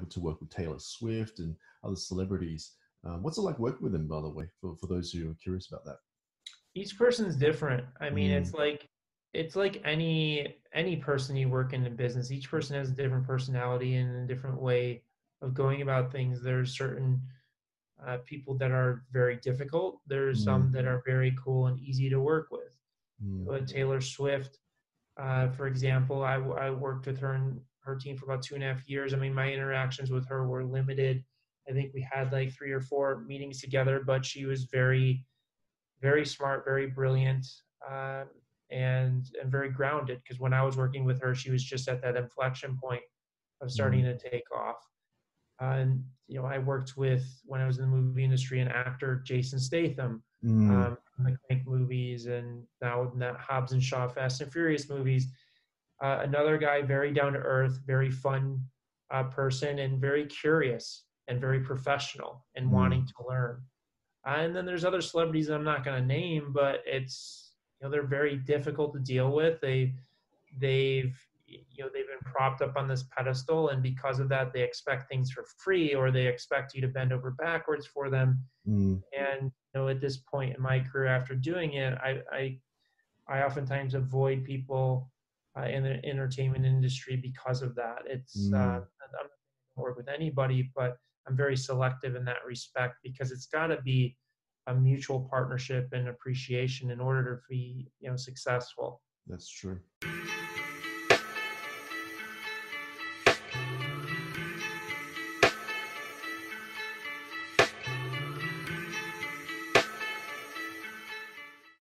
able to work with Taylor Swift and other celebrities. What's it like working with them, by the way, for those who are curious about that? Each person's different. I mean, Mm, it's like any person you work in a business. Each person has a different personality and a different way of going about things. There's certain people that are very difficult. There's mm, some that are very cool and easy to work with. mm, Taylor Swift, for example, I worked with her and her team for about 2.5 years. I mean, my interactions with her were limited. I think we had like 3 or 4 meetings together, but she was very, very smart, very brilliant, um, and very grounded. Because when I was working with her, she was just at that inflection point of starting mm, to take off. And I worked with, when I was in the movie industry, an actor, Jason Statham, mm, from the Crank movies, and now in that Hobbs and Shaw Fast and Furious movies. Another guy, very down to earth, very fun person, and very curious and very professional and wanting mm, to learn. And then there's other celebrities that I'm not going to name, but they're very difficult to deal with. They've they've been propped up on this pedestal, and because of that, they expect things for free, or they expect you to bend over backwards for them. mm, And at this point in my career, after doing it, I oftentimes avoid people in the entertainment industry because of that. I'm mm. not going to work with anybody, but I'm very selective in that respect, because it's got to be a mutual partnership and appreciation in order to be successful. That's true.